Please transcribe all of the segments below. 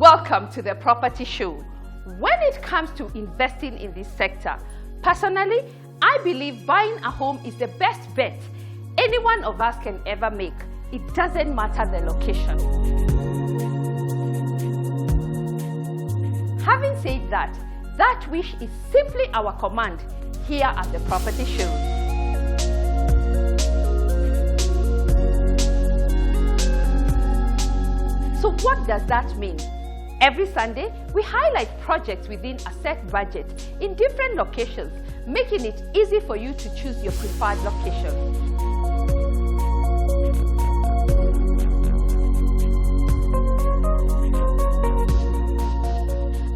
Welcome to the Property Show. When it comes to investing in this sector, personally, I believe buying a home is the best bet any one of us can ever make. It doesn't matter the location. Having said that, that wish is simply our command here at the Property Show. So what does that mean? Every Sunday, we highlight projects within a set budget in different locations, making it easy for you to choose your preferred location.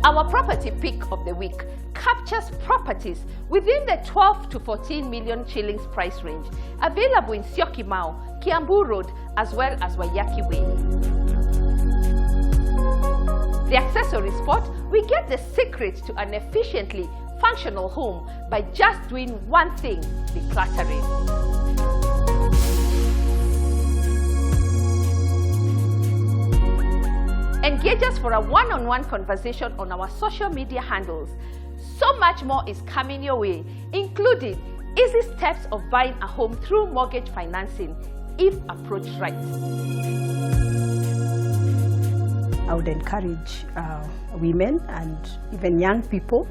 Our property pick of the week captures properties within the 12 to 14 million shillings price range, available in Syokimau, Kiambu Road, as well as Wayaki Way. The accessory spot, we get the secret to an efficiently functional home by just doing one thing: decluttering. Engage us for a one-on-one conversation on our social media handles. So much more is coming your way, including easy steps of buying a home through mortgage financing, if approached right. I would encourage women and even young people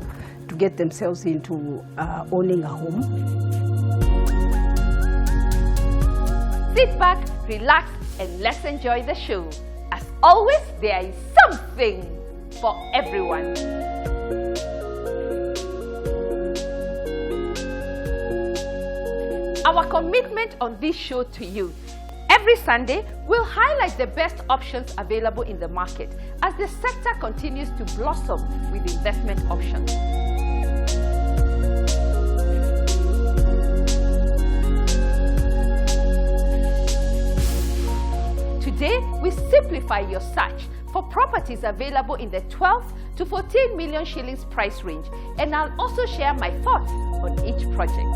to get themselves into owning a home. Sit back, relax, and let's enjoy the show. As always, there is something for everyone. Our commitment on this show to you: every Sunday, we'll highlight the best options available in the market as the sector continues to blossom with investment options. Today, we simplify your search for properties available in the 12 to 14 million shillings price range, and I'll also share my thoughts on each project.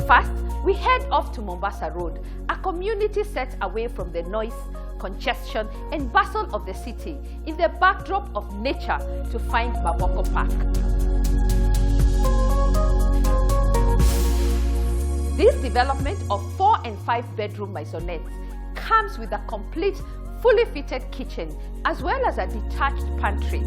First, we head off to Mombasa Road, a community set away from the noise, congestion, and bustle of the city, in the backdrop of nature, to find Mavoko Park. This development of 4 and 5 bedroom maisonettes comes with a complete, fully fitted kitchen, as well as a detached pantry.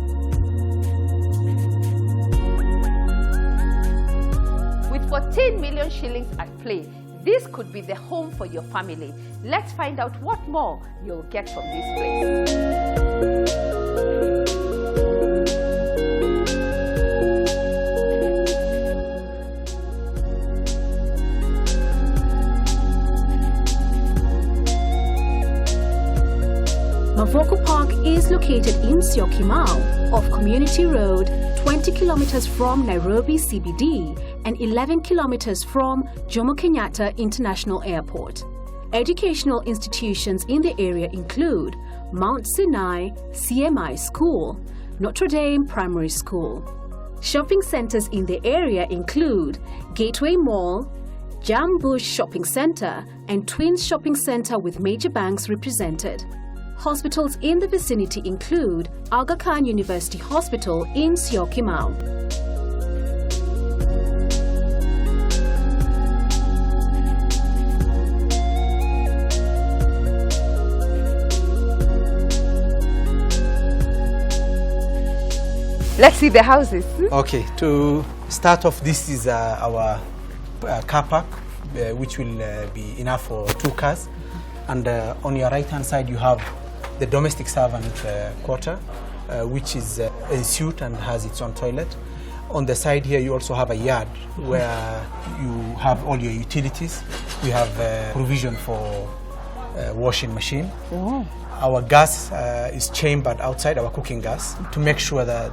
With 14 million shillings at play, this could be the home for your family. Let's find out what more you'll get from this place. Mavoko Park is located in Syokimau, off Community Road, 20 kilometers from Nairobi CBD and 11 kilometers from Jomo Kenyatta International Airport. Educational institutions in the area include Mount Sinai CMI School, Notre Dame Primary School. Shopping centers in the area include Gateway Mall, Jam Bush Shopping Center, and Twins Shopping Center with major banks represented. Hospitals in the vicinity include Aga Khan University Hospital in Syokimau. Let's see the houses. Okay, to start off, this is our car park, which will be enough for 2 cars. And on your right-hand side, you have the domestic servant quarter, which is a suite and has its own toilet. On the side here, you also have a yard where you have all your utilities. We have provision for washing machine. Oh. Our gas is chambered outside, our cooking gas, to make sure that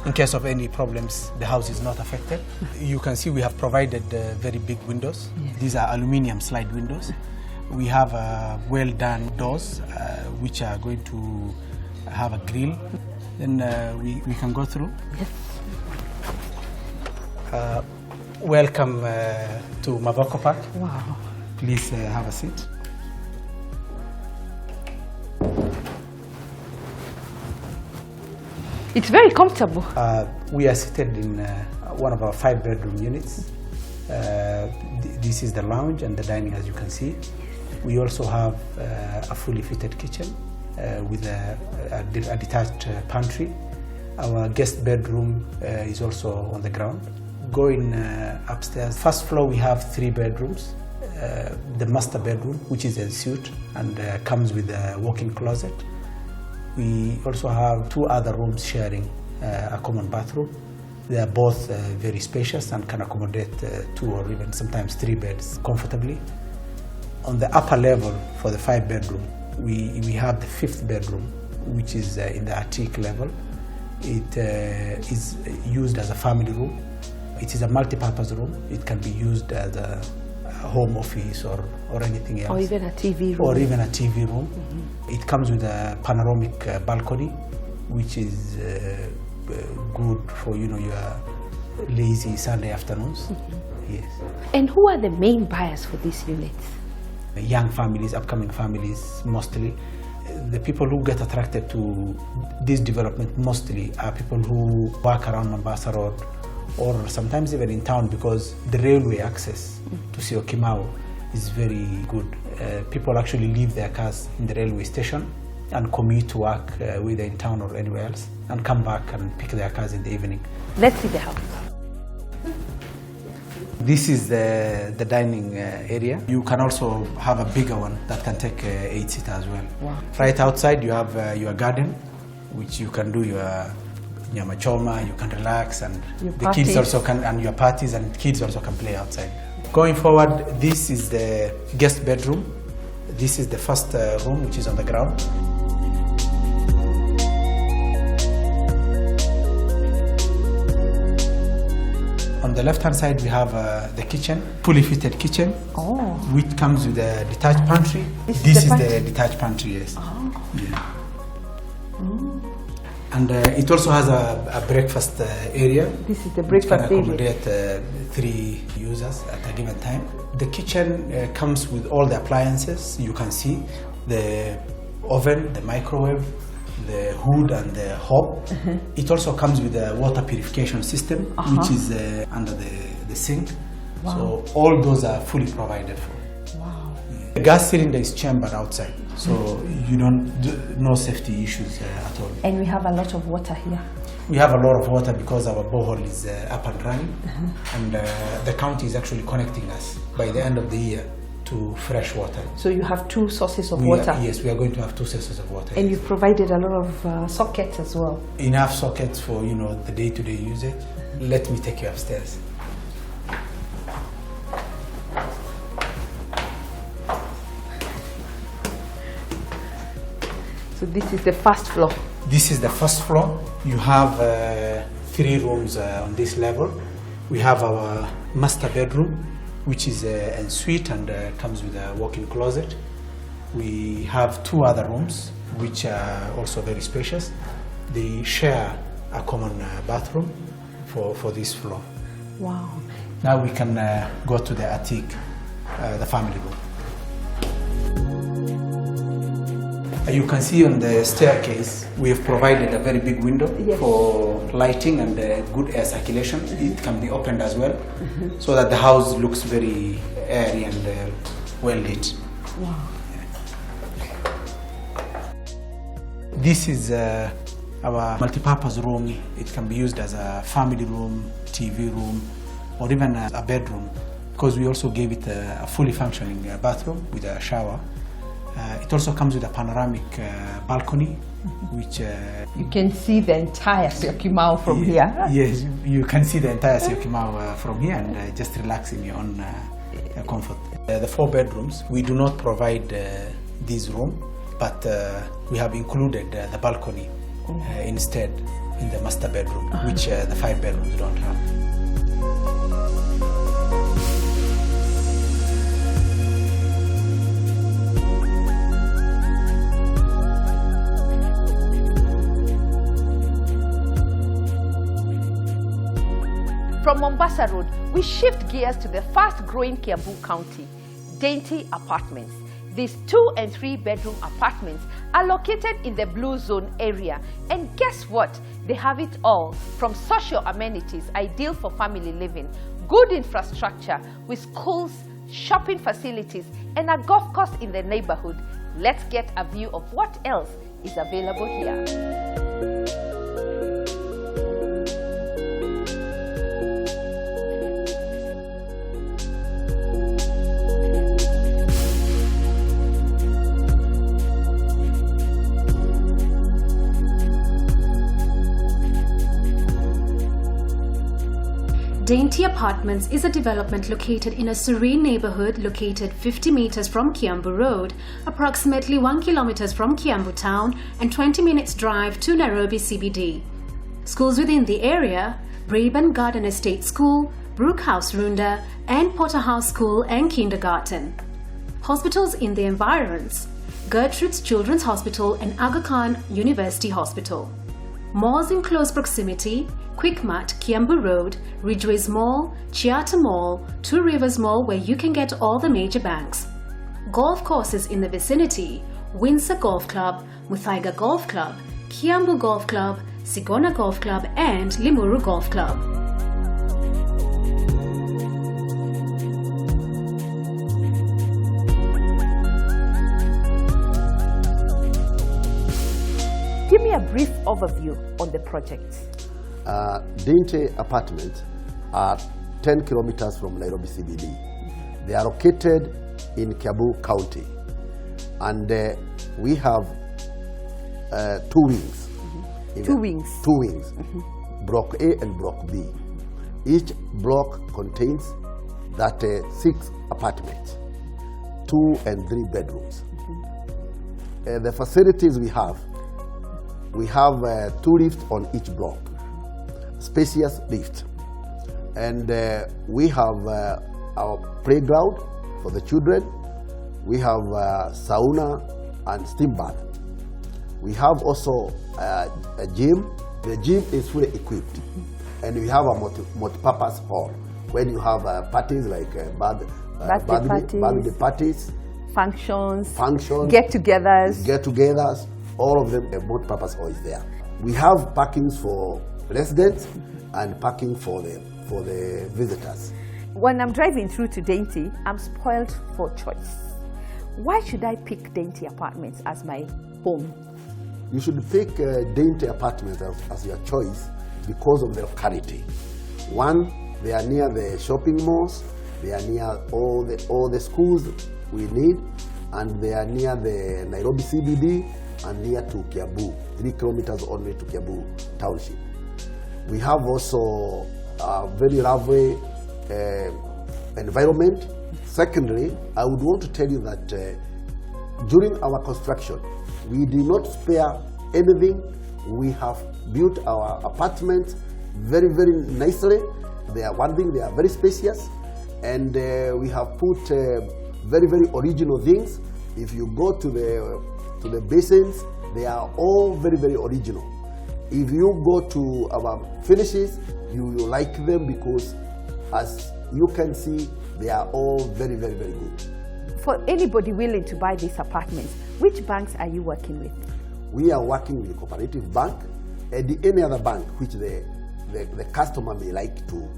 in case of any problems, the house is not affected. You can see we have provided very big windows. Yes. These are aluminium slide windows. We have well done doors, which are going to have a grill. Then we can go through. Yes. Welcome to Mavoko Park. Wow. Please have a seat. It's very comfortable. We are seated in one of our 5-bedroom units. This is the lounge and the dining, as you can see. We also have a fully fitted kitchen with a detached pantry. Our guest bedroom is also on the ground. Going upstairs, first floor we have 3 bedrooms. The master bedroom, which is en suite and comes with a walk-in closet. We also have 2 other rooms sharing a common bathroom. They are both very spacious and can accommodate 2 or even sometimes 3 beds comfortably. On the upper level for the 5-bedroom, we have the 5th bedroom, which is in the attic level. It is used as a family room. It is a multi-purpose room. It can be used as a home office or anything else. Or even a TV room. Or even a TV room. Mm-hmm. It comes with a panoramic balcony, which is good for your lazy Sunday afternoons. Mm-hmm. Yes. And who are the main buyers for these units? Young families, upcoming families, mostly. The people who get attracted to this development mostly are people who work around Mombasa Road, or sometimes even in town, because the railway access to Syokimau is very good. People actually leave their cars in the railway station and commute to work, whether in town or anywhere else, and come back and pick their cars in the evening. Let's see the house. This is the dining area. You can also have a bigger one that can take 8-seater as well. Wow. Right outside you have your garden, which you can do your nyama choma, you can relax, and the kids also can, and your parties, and kids also can play outside. Going forward, this is the guest bedroom. This is the first room, which is on the ground. On the left-hand side, we have the kitchen, fully fitted kitchen, which comes with a detached pantry. This is the detached pantry, yes. Oh. Yeah. And it also has a breakfast area. This is the breakfast area. Which can accommodate 3 users at a given time. The kitchen comes with all the appliances. You can see the oven, the microwave, the hood and the hob. It also comes with a water purification system, which is under the sink. Wow. So all those are fully provided for. Wow. Yeah. The gas cylinder is chambered outside, so you no safety issues at all. And we have a lot of water here. We have a lot of water because our borehole is up and running, and the county is actually connecting us by the end of the year to fresh water. So you have 2 sources of water? Yes, we are going to have 2 sources of water. And you've provided a lot of sockets as well? Enough sockets for the day-to-day usage. Let me take you upstairs. So this is the first floor? This is the first floor. You have 3 rooms on this level. We have our master bedroom, which is en suite and comes with a walk-in closet. We have 2 other rooms, which are also very spacious. They share a common bathroom for this floor. Wow. Now we can go to the attic, the family room. You can see on the staircase, we have provided a very big window for lighting and good air circulation. It can be opened as well, so that the house looks very airy and well lit. Wow. This is our multi-purpose room. It can be used as a family room, TV room, or even a bedroom, because we also gave it a fully functioning bathroom with a shower. It also comes with a panoramic balcony, which... you can see the entire Syokimau from here. Yes, you can see the entire Syokimau from here and just relax in your own comfort. The 4 bedrooms, we do not provide this room, but we have included the balcony instead in the master bedroom, which the 5 bedrooms don't have. From Mombasa Road, we shift gears to the fast-growing Kiambu County. Dainty Apartments. These 2- and 3-bedroom apartments are located in the Blue Zone area. And guess what? They have it all, from social amenities ideal for family living, good infrastructure with schools, shopping facilities, and a golf course in the neighborhood. Let's get a view of what else is available here. Dainty Apartments is a development located in a serene neighborhood located 50 meters from Kiambu Road, approximately 1 kilometers from Kiambu Town, and 20 minutes drive to Nairobi CBD. Schools within the area: Braben Garden Estate School, Brook House Runda, and Potter House School and Kindergarten. Hospitals in the environs: Gertrude's Children's Hospital and Aga Khan University Hospital. Malls in close proximity: Quickmart, Kiambu Road, Ridgeways Mall, Chiata Mall, Two Rivers Mall, where you can get all the major banks. Golf courses in the vicinity: Windsor Golf Club, Muthaiga Golf Club, Kiambu Golf Club, Sigona Golf Club, and Limuru Golf Club. Give me a brief overview on the project. Dainty Apartments are 10 kilometers from Nairobi CBD. They are located in Kiambu County, and we have 2 wings. Two wings. Block A and Block B. Each block contains 6 apartments, 2 and 3 bedrooms. The facilities we have 2 lifts on each block, spacious lift, and we have our playground for the children. We have sauna and steam bath. We have also a gym. The gym is fully equipped, and we have a multi-purpose hall when you have parties like birthday parties, functions, get-togethers. All of them, a multi-purpose hall is there. We have parkings for residents and parking for the visitors. When I'm driving through to Dainty, I'm spoiled for choice. Why should I pick Dainty Apartments as my home? You should pick Dainty Apartments as your choice because of the locality. One, they are near the shopping malls, they are near all the schools we need, and they are near the Nairobi CBD and near to Kiambu, 3 kilometers only to Kiambu Township. We have also a very lovely environment. Secondly, I would want to tell you that during our construction, we did not spare anything. We have built our apartments very, very nicely. They are very spacious, and we have put very, very original things. If you go to the basins, they are all very, very original. If you go to our finishes, you will like them because, as you can see, they are all very, very, very good. For anybody willing to buy these apartments, which banks are you working with? We are working with the Cooperative Bank and any other bank which the customer may like to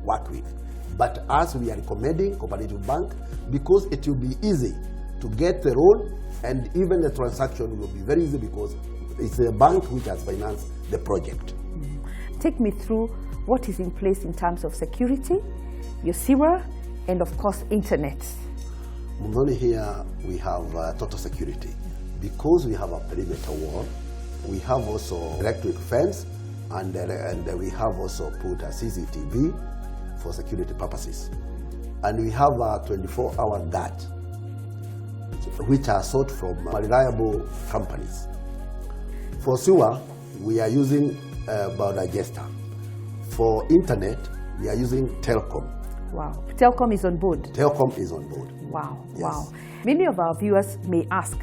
work with. But as we are recommending Cooperative Bank because it will be easy to get the loan, and even the transaction will be very easy because it's a bank which has financed the project. Take me through what is in place in terms of security, your sewer, and of course internet. Mungoni, here we have total security. Because we have a perimeter wall, we have also electric fence, and we have also put a CCTV for security purposes. And we have a 24-hour guard, which are sought from reliable companies. For sewer, we are using biodigester. For internet, we are using Telcom. Wow. Telcom is on board? Telcom is on board. Wow. Yes. Wow. Many of our viewers may ask,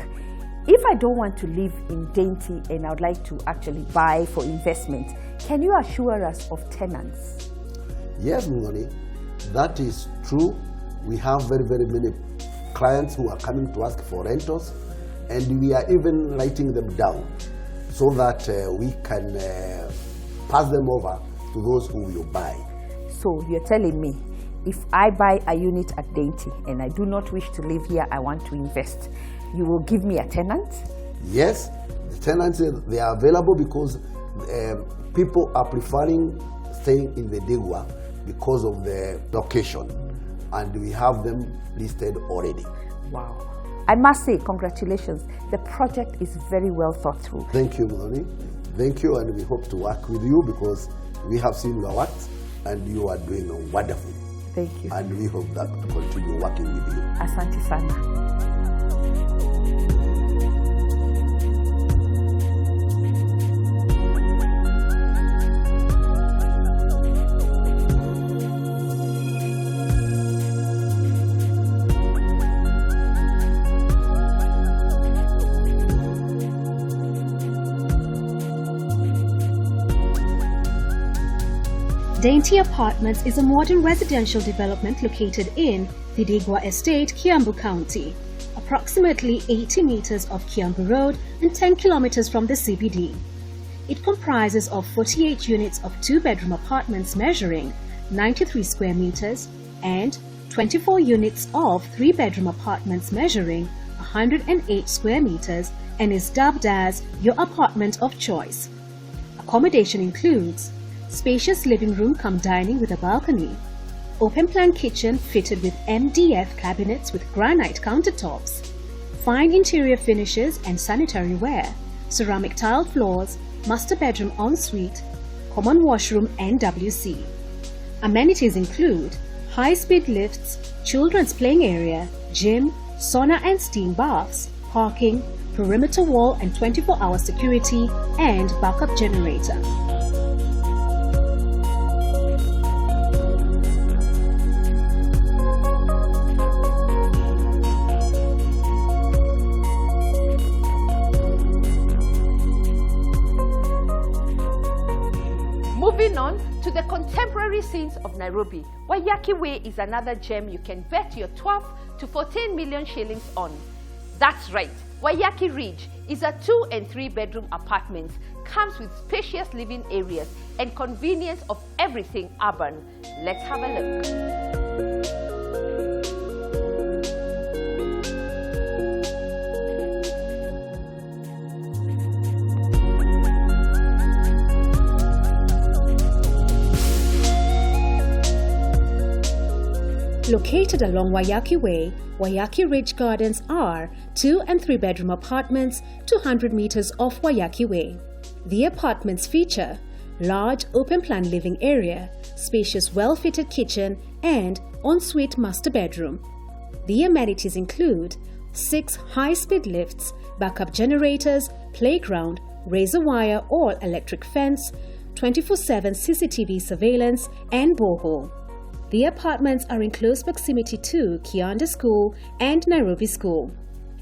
if I don't want to live in Dainty and I would like to actually buy for investment, can you assure us of tenants? Yes, Mungoni, that is true. We have very, very many clients who are coming to ask for rentals, and we are even writing them down so that we can pass them over to those who will buy. So you're telling me, if I buy a unit at Dainty and I do not wish to live here, I want to invest, you will give me a tenant? Yes, the tenants, they are available because people are preferring staying in the Degwa because of the location, and we have them listed already. Wow. I must say, congratulations. The project is very well thought through. Thank you, Melanie. Thank you, and we hope to work with you because we have seen your work and you are doing wonderful. Thank you. And we hope that to continue working with you. Asante sana. Dainty Apartments is a modern residential development located in the Degwa Estate, Kiambu County, approximately 80 meters off Kiambu Road and 10 kilometers from the CBD. It comprises of 48 units of 2-bedroom apartments measuring 93 square meters and 24 units of 3-bedroom apartments measuring 108 square meters and is dubbed as your apartment of choice. Accommodation includes spacious living room cum dining with a balcony, open plan kitchen fitted with MDF cabinets with granite countertops, fine interior finishes and sanitary ware, ceramic tiled floors, master bedroom ensuite, common washroom and WC. Amenities include high-speed lifts, children's playing area, gym, sauna and steam baths, parking, perimeter wall and 24-hour security, and backup generator. Moving on to the contemporary scenes of Nairobi, Waiyaki Way is another gem you can bet your 12 to 14 million shillings on. That's right, Waiyaki Ridge is a 2- and 3-bedroom apartment, comes with spacious living areas and convenience of everything urban. Let's have a look. Located along Waiyaki Way, Waiyaki Ridge Gardens are 2- and 3-bedroom apartments 200 meters off Waiyaki Way. The apartments feature large open-plan living area, spacious well-fitted kitchen, and ensuite master bedroom. The amenities include 6 high-speed lifts, backup generators, playground, razor wire or electric fence, 24/7 CCTV surveillance, and borehole. The apartments are in close proximity to Kianda School and Nairobi School.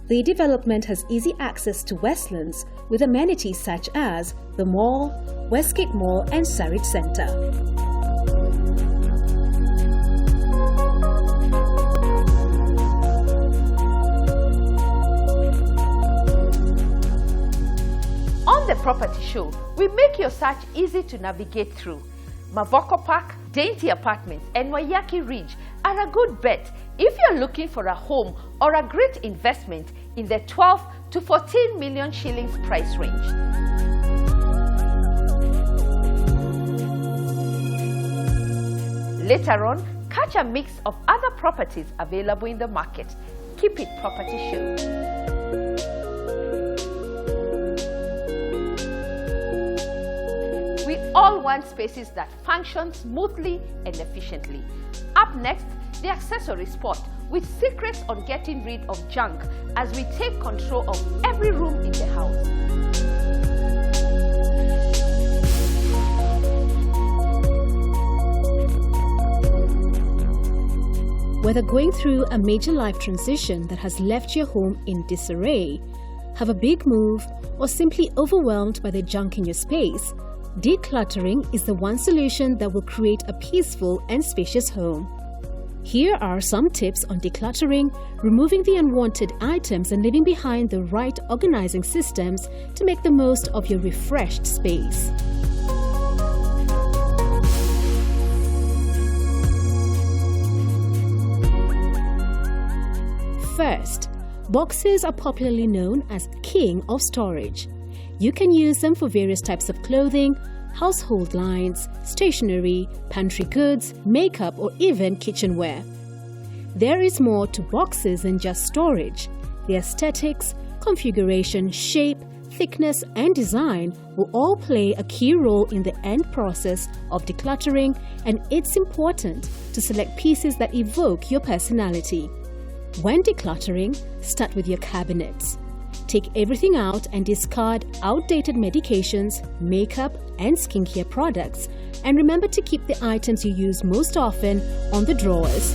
The development has easy access to Westlands with amenities such as the mall, Westgate Mall and Sarit Center. On the property show, we make your search easy to navigate through. Mavoko Park, Dainty Apartments and Waiyaki Ridge are a good bet if you're looking for a home or a great investment in the 12 to 14 million shillings price range. Later on, catch a mix of other properties available in the market. Keep it Property Show. We all want spaces that function smoothly and efficiently. Up next, the accessory spot with secrets on getting rid of junk as we take control of every room in the house. Whether going through a major life transition that has left your home in disarray, have a big move, or simply overwhelmed by the junk in your space, decluttering is the one solution that will create a peaceful and spacious home. Here are some tips on decluttering, removing the unwanted items and leaving behind the right organizing systems to make the most of your refreshed space. First, boxes are popularly known as king of storage. You can use them for various types of clothing, household lines, stationery, pantry goods, makeup, or even kitchenware. There is more to boxes than just storage. The aesthetics, configuration, shape, thickness, and design will all play a key role in the end process of decluttering, and it's important to select pieces that evoke your personality. When decluttering, start with your cabinets. Take everything out and discard outdated medications, makeup, and skincare products, and remember to keep the items you use most often on the drawers.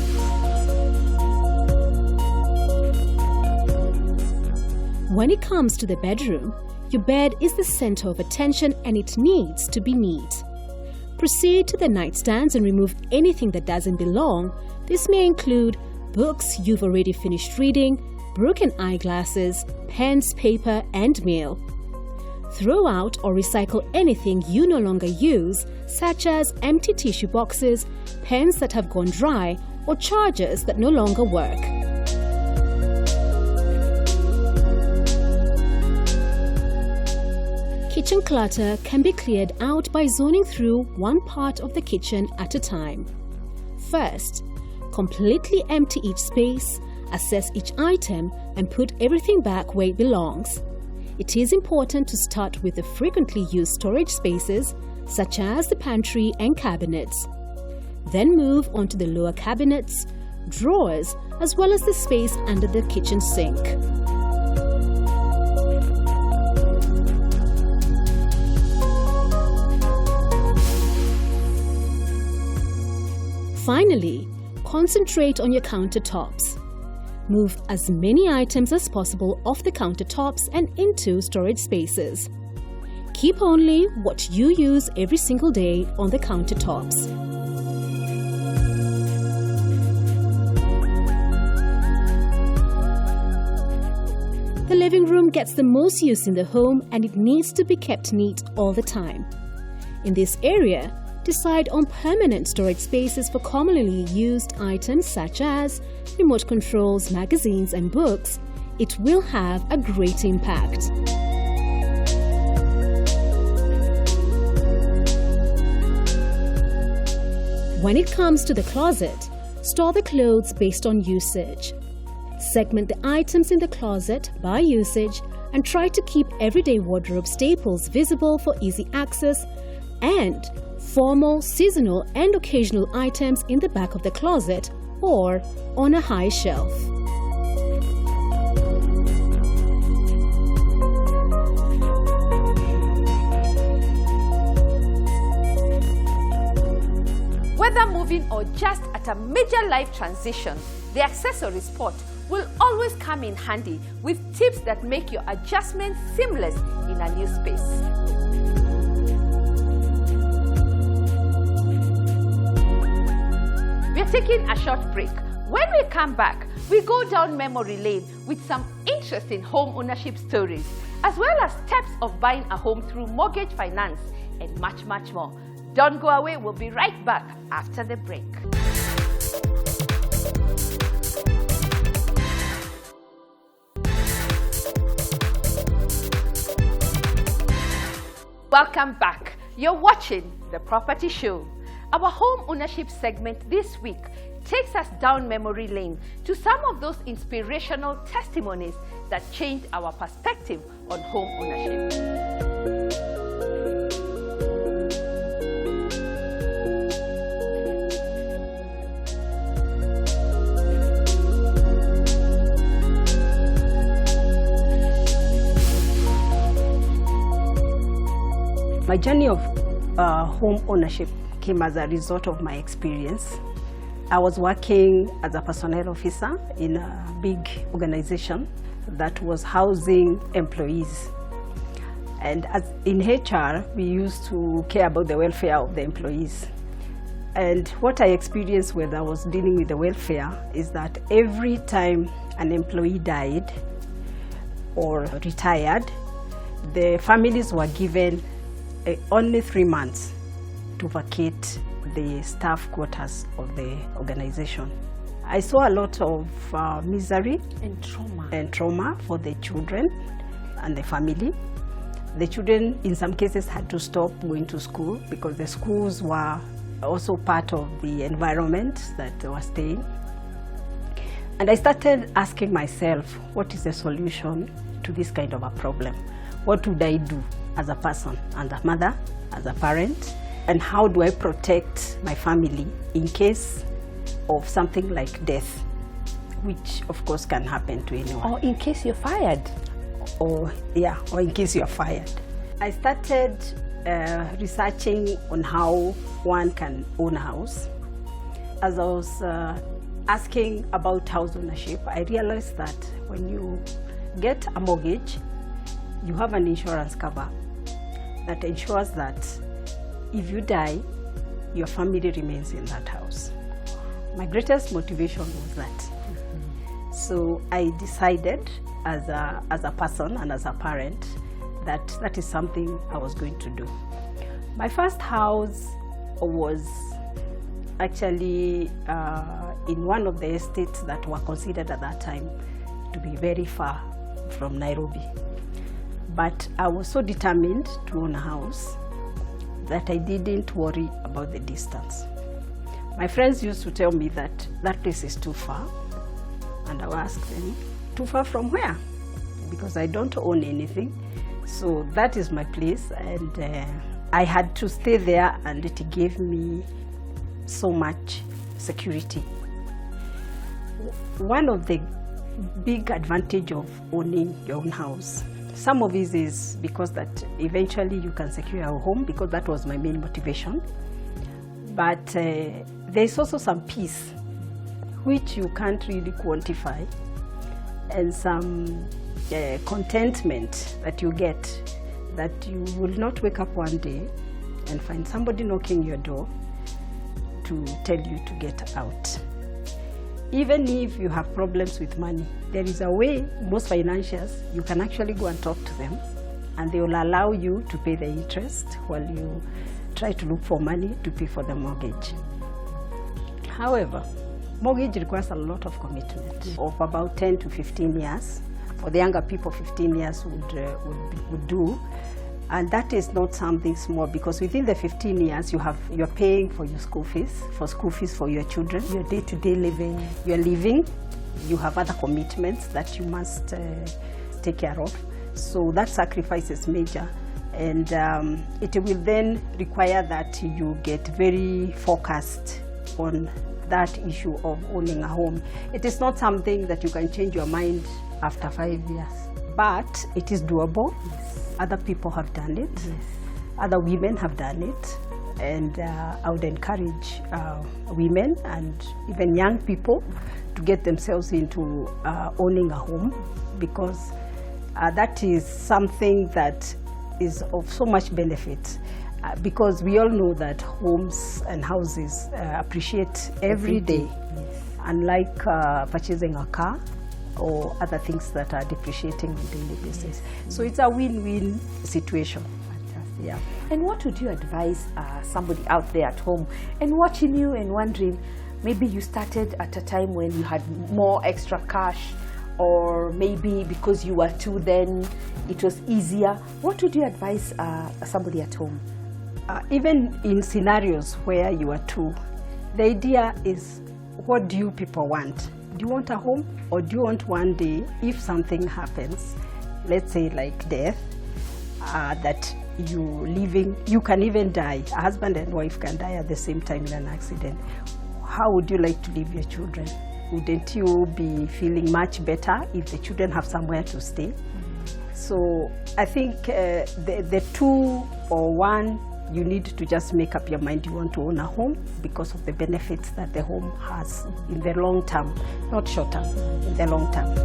When it comes to the bedroom, your bed is the center of attention and it needs to be neat. Proceed to the nightstands and remove anything that doesn't belong. This may include books you've already finished reading, broken eyeglasses, pens, paper, and mail. Throw out or recycle anything you no longer use, such as empty tissue boxes, pens that have gone dry, or chargers that no longer work. Kitchen clutter can be cleared out by zoning through one part of the kitchen at a time. First, completely empty each space, assess each item, and put everything back where it belongs. It is important to start with the frequently used storage spaces, such as the pantry and cabinets. Then move on to the lower cabinets, drawers, as well as the space under the kitchen sink. Finally, concentrate on your countertops. Move as many items as possible off the countertops and into storage spaces. Keep only what you use every single day on the countertops. The living room gets the most use in the home and it needs to be kept neat all the time. In this area, decide on permanent storage spaces for commonly used items such as remote controls, magazines, and books. It will have a great impact. When it comes to the closet, store the clothes based on usage. Segment the items in the closet by usage and try to keep everyday wardrobe staples visible for easy access, and formal, seasonal, and occasional items in the back of the closet or on a high shelf. Whether moving or just at a major life transition, the accessories pot will always come in handy with tips that make your adjustment seamless in a new space. We're taking a short break. When we come back, we go down memory lane with some interesting home ownership stories, as well as steps of buying a home through mortgage finance and much, much more. Don't go away. We'll be right back after the break. Welcome back. You're watching The Property Show. Our home ownership segment this week takes us down memory lane to some of those inspirational testimonies that changed our perspective on home ownership. My journey of home ownership came as a result of my experience. I was working as a personnel officer in a big organization that was housing employees. And as in HR, we used to care about the welfare of the employees. And what I experienced when I was dealing with the welfare is that every time an employee died or retired, the families were given only 3 months to vacate the staff quarters of the organization. I saw a lot of misery and trauma for the children and the family. The children, in some cases, had to stop going to school because the schools were also part of the environment that they were staying. And I started asking myself, what is the solution to this kind of a problem? What would I do as a person, as a mother, as a parent? And how do I protect my family in case of something like death, which of course can happen to anyone. Or in case you're fired. Or in case you're fired. I started researching on how one can own a house. As I was asking about house ownership, I realized that when you get a mortgage, you have an insurance cover that ensures that if you die, your family remains in that house. My greatest motivation was that. So I decided as a person and as a parent that is something I was going to do. My first house was actually in one of the estates that were considered at that time to be very far from Nairobi. But I was so determined to own a house that I didn't worry about the distance. My friends used to tell me that that place is too far, and I would ask them, too far from where? Because I don't own anything. So that is my place, and I had to stay there, and it gave me so much security. One of the big advantage of owning your own house, some of it is because that eventually you can secure your home, because that was my main motivation. But there's also some peace, which you can't really quantify, and some contentment that you get, that you will not wake up one day and find somebody knocking your door to tell you to get out. Even if you have problems with money, there is a way, most financiers, you can actually go and talk to them, and they will allow you to pay the interest while you try to look for money to pay for the mortgage. However, mortgage requires a lot of commitment of about 10 to 15 years. For the younger people, 15 years would do. And that is not something small, because within the 15 years, you're paying for your school fees for your children, your day-to-day living. You're living, you have other commitments that you must take care of. So that sacrifice is major. And it will then require that you get very focused on that issue of owning a home. It is not something that you can change your mind after 5 years, but it is doable. Yes. Other people have done it. Yes. Other women have done it. And I would encourage women and even young people to get themselves into owning a home, because that is something that is of so much benefit. Because we all know that homes and houses appreciate every day, yes. Unlike purchasing a car or other things that are depreciating on a daily basis. Yes. So it's a win-win situation. Fantastic. Yeah. And what would you advise somebody out there at home and watching you and wondering, maybe you started at a time when you had more extra cash, or maybe because you were two then it was easier. What would you advise somebody at home? Even in scenarios where you are two, the idea is, what do you people want? Do you want a home, or do you want one day, if something happens, let's say like death, that you can even die, a husband and wife can die at the same time in an accident. How would you like to leave your children? Wouldn't you be feeling much better if the children have somewhere to stay? So I think the two or one, you need to just make up your mind you want to own a home because of the benefits that the home has in the long term, not short term, in the long term.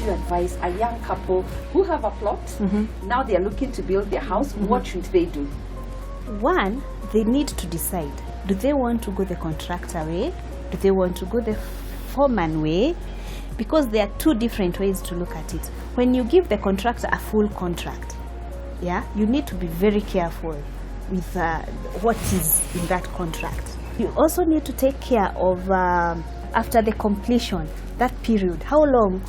you advise a young couple who have a plot, now they are looking to build their house, what should they do? One, they need to decide. Do they want to go the contractor way? Do they want to go the foreman way? Because there are two different ways to look at it. When you give the contractor a full contract, yeah, you need to be very careful with what is in that contract. You also need to take care of, after the completion, that period, how long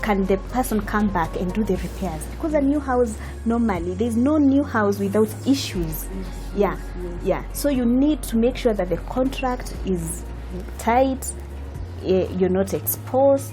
can the person come back and do the repairs? Because a new house, normally, there's no new house without issues. Yeah. So you need to make sure that the contract is tight, you're not exposed.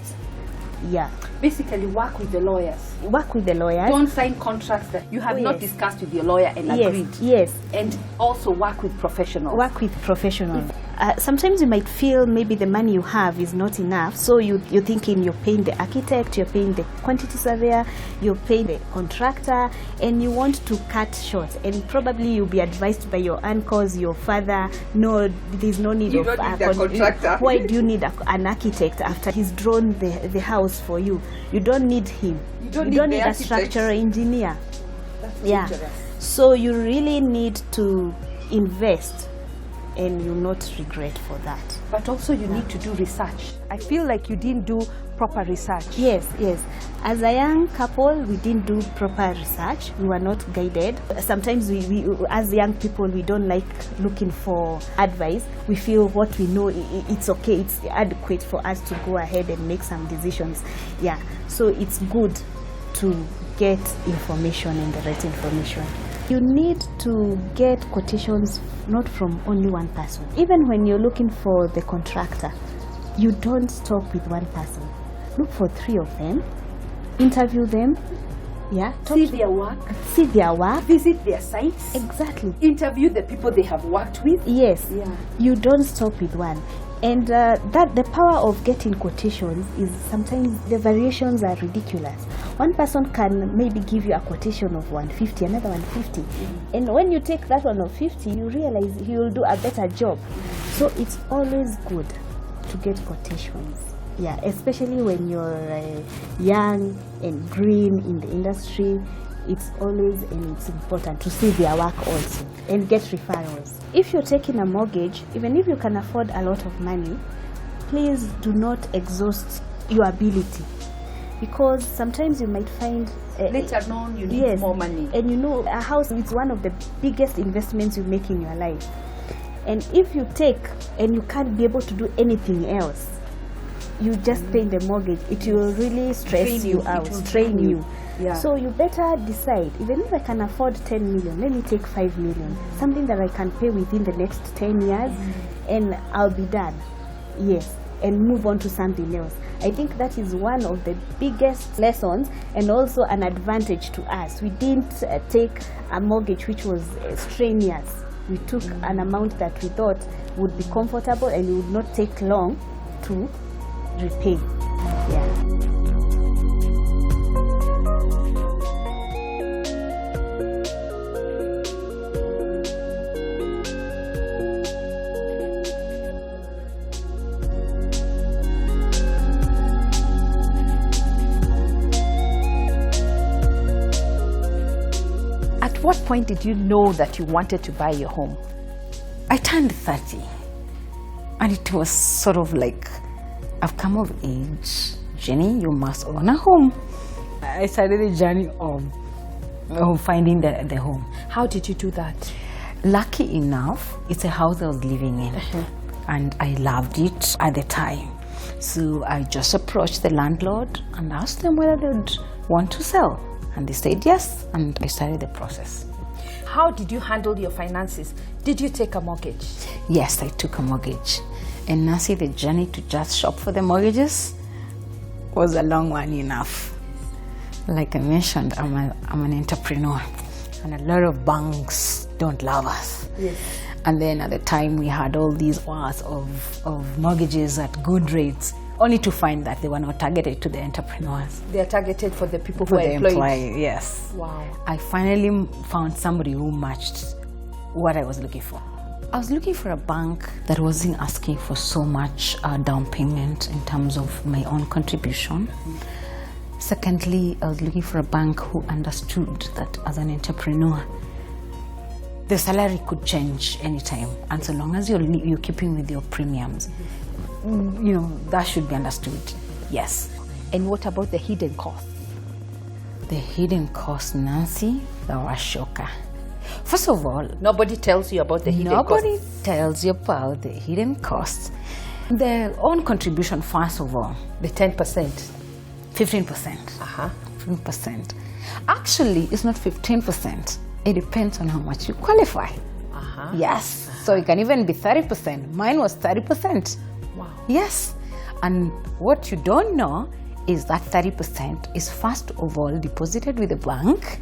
Yeah. Basically, work with the lawyers. Work with the lawyers. Don't sign contracts that you have not discussed with your lawyer and agreed. Yes. And also work with professionals. Work with professionals. Sometimes you might feel maybe the money you have is not enough, so you're thinking you're paying the architect, you're paying the quantity surveyor, you're paying the contractor, and you want to cut short. And probably you'll be advised by your uncles, your father, no, there's no need of a contractor. Why do you need an architect after he's drawn the house for you? You don't need him. You don't need a structural engineer. That's dangerous. So you really need to invest, and you'll not regret for that. But also you need to do research. I feel like you didn't do proper research. Yes. As a young couple, we didn't do proper research. We were not guided. Sometimes we as young people, we don't like looking for advice. We feel what we know, it's okay, it's adequate for us to go ahead and make some decisions. Yeah, so it's good to get information and the right information. You need to get quotations not from only one person. Even when you're looking for the contractor, you don't stop with one person. Look for 3 of them, interview them, see their work, visit their sites, exactly, interview the people they have worked with. Yes, you don't stop with one. And that the power of getting quotations is sometimes the variations are ridiculous. One person can maybe give you a quotation of 150, another 150. And when you take that one of 50, you realize he will do a better job. So it's always good to get quotations. Yeah, especially when you're young and green in the industry. It's always and it's important to see their work also and get referrals. If you're taking a mortgage, even if you can afford a lot of money, please do not exhaust your ability, because sometimes you might find later on you need more money. And you know, a house is one of the biggest investments you make in your life. And if you take and you can't be able to do anything else, you just pay the mortgage, it will really stress you out, strain you. Yeah. So you better decide, even if I can afford 10 million, let me take 5 million, something that I can pay within the next 10 years, and I'll be done. Yes, and move on to something else. I think that is one of the biggest lessons, and also an advantage to us. We didn't take a mortgage which was strenuous. We took an amount that we thought would be comfortable and it would not take long to repay. Yeah. At what point did you know that you wanted to buy your home? I turned 30, and it was sort of like, I've come of age, Jenny, you must own a home. I started the journey of finding the home. How did you do that? Lucky enough, it's a house I was living in, and I loved it at the time. So I just approached the landlord and asked them whether they would want to sell. And they said yes, and I started the process. How did you handle your finances? Did you take a mortgage? Yes, I took a mortgage. And Nancy, the journey to just shop for the mortgages was a long one enough. Like I mentioned, I'm an entrepreneur, and a lot of banks don't love us. Yes. And then at the time we had all these wars of mortgages at good rates, only to find that they were not targeted to the entrepreneurs. They are targeted for the people who are employed. Yes. Wow. I finally found somebody who matched what I was looking for. I was looking for a bank that wasn't asking for so much down payment in terms of my own contribution. Secondly, I was looking for a bank who understood that as an entrepreneur, the salary could change anytime, and so long as you're keeping with your premiums, you know, that should be understood. Yes. And what about the hidden costs? The hidden costs, Nancy, they were a shocker. First of all, Nobody tells you about the hidden costs. nobody tells you about the hidden costs. Their own contribution, first of all, The 10%. 15%. 15%. Actually, it's not 15%. It depends on how much you qualify. Yes. So it can even be 30%. Mine was 30%. Wow. Yes. And what you don't know is that 30% is first of all deposited with the bank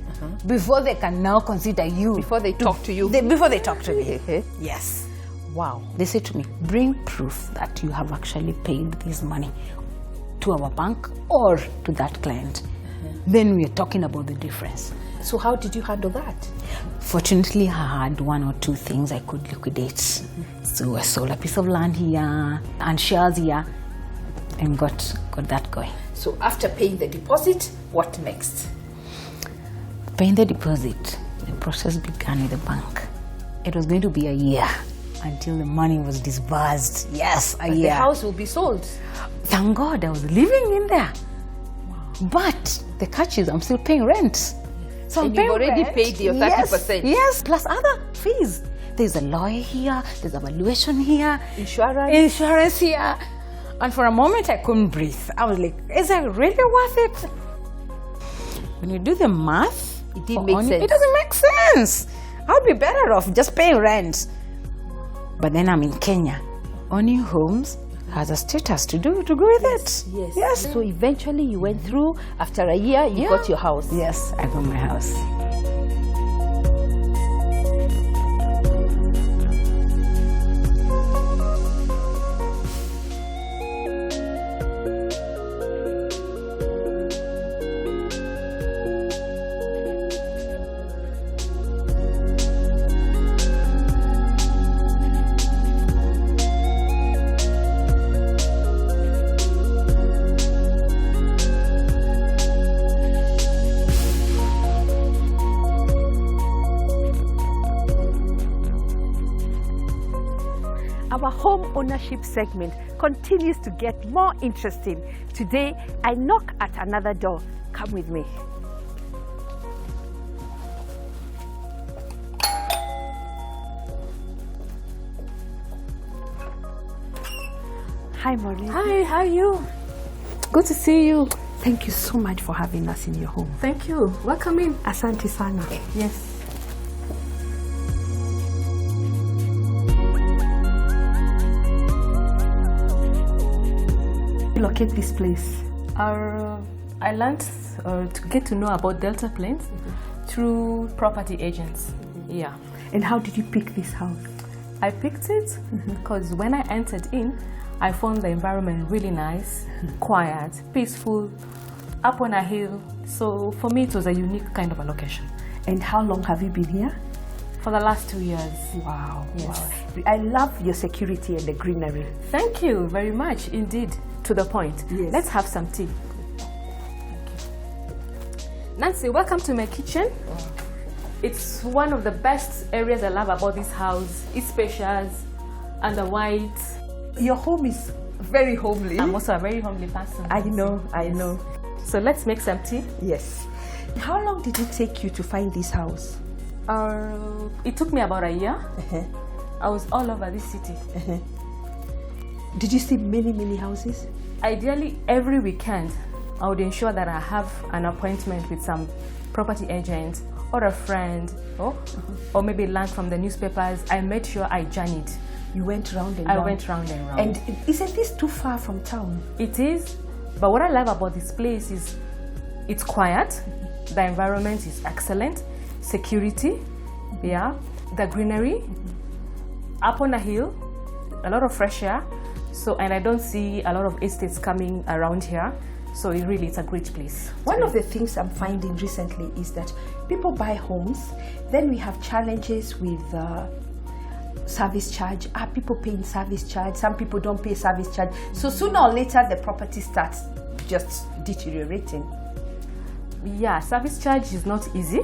before they can now consider you. Before they talk to you. Before they talk to me. Yes. Wow. They say to me, bring proof that you have actually paid this money to our bank or to that client. Then we are talking about the difference. So how did you handle that? Fortunately, I had one or two things I could liquidate. So I sold a piece of land here and shares here and got that going. So after paying the deposit, what next? Paying the deposit, the process began with the bank. It was going to be a year until the money was disbursed. Yes, a year. The house will be sold. Thank God I was living in there. But the catch is I'm still paying rent. So And you've already paid your 30%. Yes, plus other fees. There's a lawyer here, there's a valuation here, insurance here. And for a moment I couldn't breathe. I was like, is that really worth it? When you do the math, It didn't make sense. It doesn't make sense. I'll be better off just paying rent. But then I'm in Kenya. Owning homes has a status to go with it. Yes. So eventually you went through, after a year, you got your house. Yes, I got my house. Our home ownership segment continues to get more interesting. Today, I knock at another door. Come with me. Hi, Maureen. Hi, how are you? Good to see you. Thank you so much for having us in your home. Thank you. Welcome in. Asante sana. Yes. Locate this place. I learned to get to know about Delta Plains through property agents. Yeah. And how did you pick this house? I picked it because when I entered in, I found the environment really nice, quiet, peaceful, up on a hill. So for me, it was a unique kind of a location. And how long have you been here? For the last 2 years. Wow. Yes. Wow. I love your security and the greenery. Thank you very much indeed. To the point. Yes. Let's have some tea. Nancy, welcome to my kitchen. It's one of the best areas I love about this house. It's spacious and the white. Your home is very homely. I'm also a very homely person. I know. So let's make some tea. Yes. How long did it take you to find this house? It took me about a year. I was all over this city. Did you see many houses? Ideally, every weekend, I would ensure that I have an appointment with some property agent or a friend, or maybe learn from the newspapers. I made sure I journeyed. You went round and round? I went round and round. And isn't this too far from town? It is, but what I love about this place is it's quiet, the environment is excellent, security, the greenery, up on a hill, a lot of fresh air. So, and I don't see a lot of estates coming around here. So it's a great place. One of the things I'm finding recently is that people buy homes, then we have challenges with service charge. Are people paying service charge? Some people don't pay service charge. So sooner or later, the property starts just deteriorating. Yeah, service charge is not easy.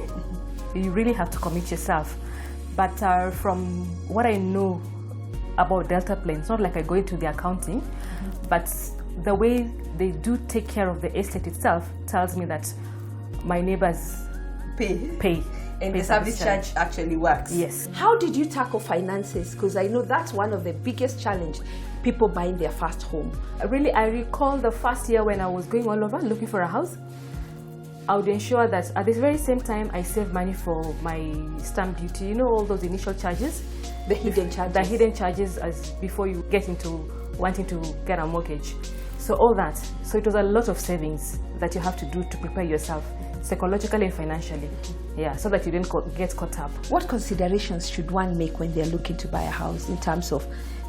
You really have to commit yourself. But from what I know about Delta Plane, it's not like I go into the accounting, but the way they do take care of the estate itself tells me that my neighbors pay. And the service charge actually works. Yes. How did you tackle finances? Because I know that's one of the biggest challenge people buying their first home. Really, I recall the first year when I was going all over looking for a house. I would ensure that at the very same time I save money for my stamp duty. You know, all those initial charges, The hidden charges. the hidden charges as before you get into wanting to get a mortgage. So all that. So it was a lot of savings that you have to do to prepare yourself psychologically and financially. Yeah, so that you didn't get caught up. What considerations should one make when they're looking to buy a house in terms of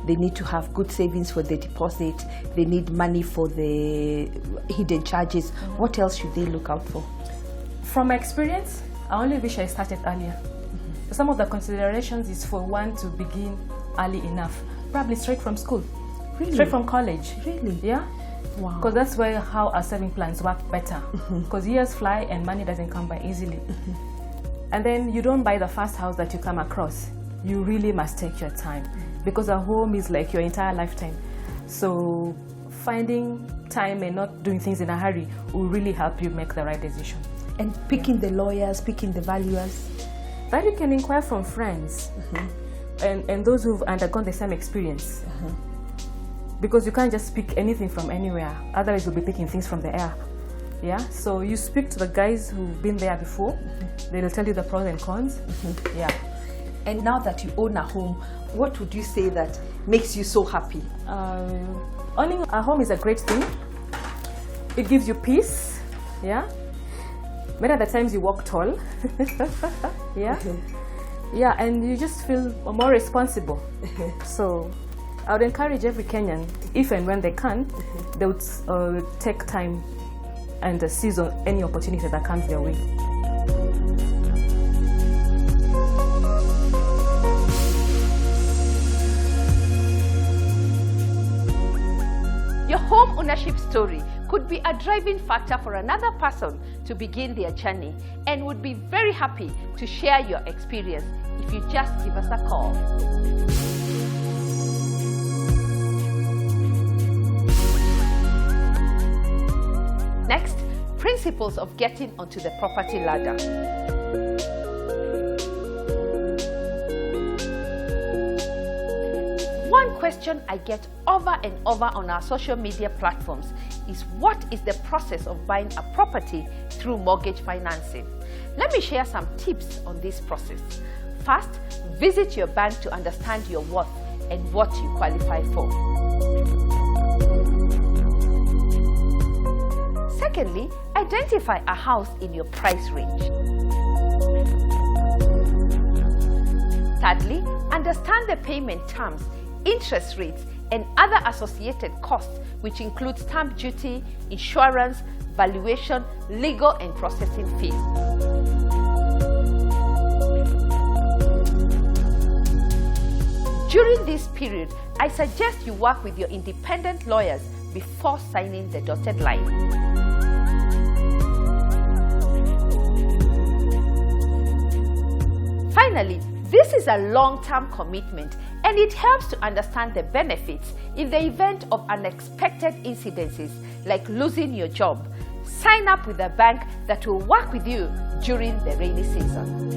they need to have good savings for the deposit, they need money for the hidden charges? What else should they look out for? From my experience, I only wish I started earlier. Some of the considerations is for one to begin early enough, probably straight from school, Really? straight from college. Really? Yeah. Wow. Because that's where how our saving plans work better. Because years fly and money doesn't come by easily. And then you don't buy the first house that you come across. You really must take your time, because a home is like your entire lifetime. So finding time and not doing things in a hurry will really help you make the right decision. And picking the lawyers, picking the valuers. That you can inquire from friends and those who've undergone the same experience. Because you can't just pick anything from anywhere, otherwise you'll be picking things from the air. Yeah, so you speak to the guys who've been there before. They'll tell you the pros and cons. Yeah. And now that you own a home, what would you say that makes you so happy? Owning a home is a great thing. It gives you peace. Yeah. Many of the times you walk tall. Yeah. Yeah, and you just feel more responsible. So I would encourage every Kenyan, if and when they can, they would take time and seize on any opportunity that comes their way. Your home ownership story could be a driving factor for another person to begin their journey, and would be very happy to share your experience if you just give us a call. Next, principles of getting onto the property ladder. One question I get over and over on our social media platforms is, what is the process of buying a property through mortgage financing? Let me share some tips on this process. First, visit your bank to understand your worth and what you qualify for. Secondly, identify a house in your price range. Thirdly, understand the payment terms, interest rates, and other associated costs, which include stamp duty, insurance, valuation, legal and processing fees. During this period, I suggest you work with your independent lawyers before signing the dotted line. Finally, this is a long-term commitment, and it helps to understand the benefits in the event of unexpected incidences like losing your job. Sign up with a bank that will work with you during the rainy season.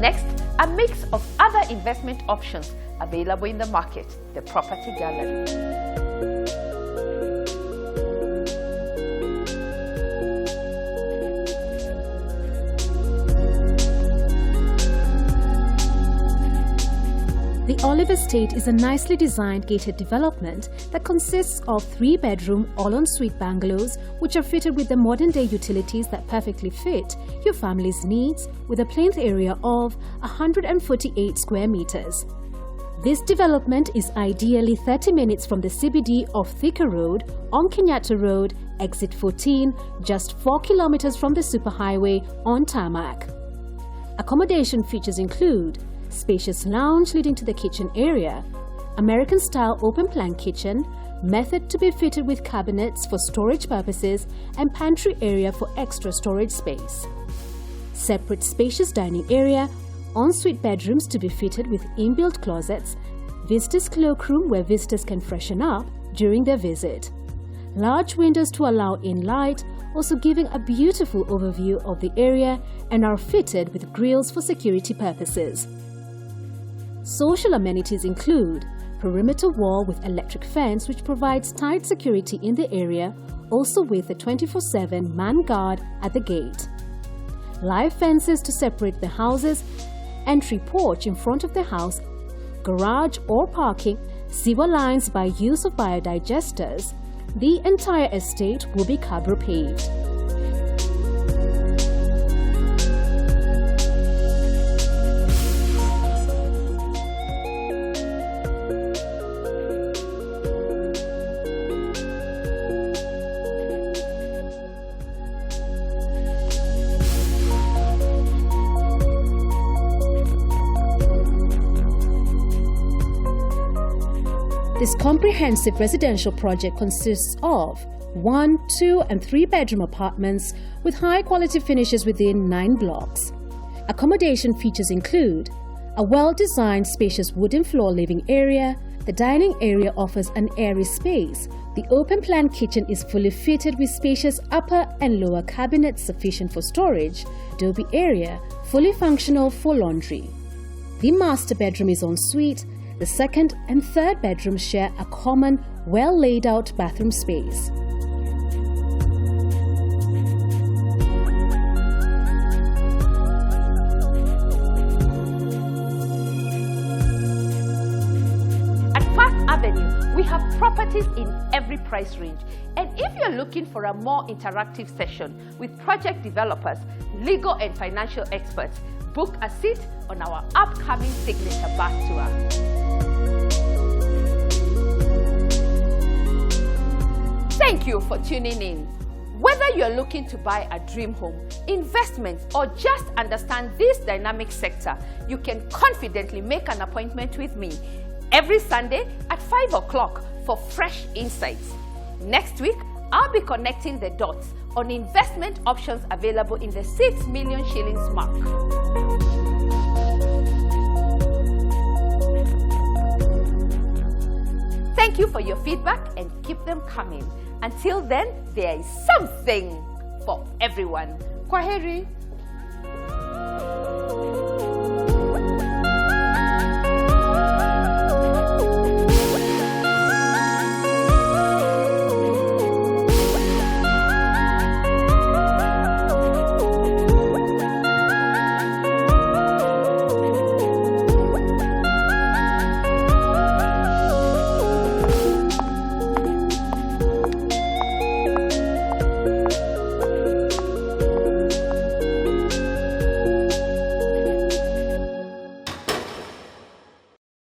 Next, a mix of other investment options available in the market, the Property Gallery. The Olive Estate is a nicely designed gated development that consists of 3-bedroom all-en-suite bungalows which are fitted with the modern-day utilities that perfectly fit your family's needs, with a plinth area of 148 square meters. This development is ideally 30 minutes from the CBD of Thika Road, on Kenyatta Road, exit 14, just 4 kilometers from the superhighway on tarmac. Accommodation features include spacious lounge leading to the kitchen area, American-style open-plan kitchen, method to be fitted with cabinets for storage purposes and pantry area for extra storage space. Separate spacious dining area, ensuite bedrooms to be fitted with inbuilt closets, visitors' cloakroom where visitors can freshen up during their visit. Large windows to allow in light, also giving a beautiful overview of the area, and are fitted with grills for security purposes. Social amenities include perimeter wall with electric fence which provides tight security in the area, also with a 24/7 man guard at the gate. Live fences to separate the houses, entry porch in front of the house, garage or parking, sewer lines by use of biodigesters. The entire estate will be Cabro paved. This comprehensive residential project consists of 1, 2 and 3 bedroom apartments with high quality finishes within 9 blocks. Accommodation features include a well-designed spacious wooden floor living area. The dining area offers an airy space. The open plan kitchen is fully fitted with spacious upper and lower cabinets sufficient for storage, adobe area, fully functional for laundry. The master bedroom is en suite. The second and third bedrooms share a common, well-laid-out bathroom space. At Park Avenue, we have properties in every price range. And if you're looking for a more interactive session with project developers, legal and financial experts, book a seat on our upcoming signature bus tour. Thank you for tuning in. Whether you're looking to buy a dream home, investments, or just understand this dynamic sector, you can confidently make an appointment with me every Sunday at 5 o'clock for fresh insights. Next week, I'll be connecting the dots on investment options available in the 6 million shillings mark. Thank you for your feedback and keep them coming. Until then, there is something for everyone. Kwaheri.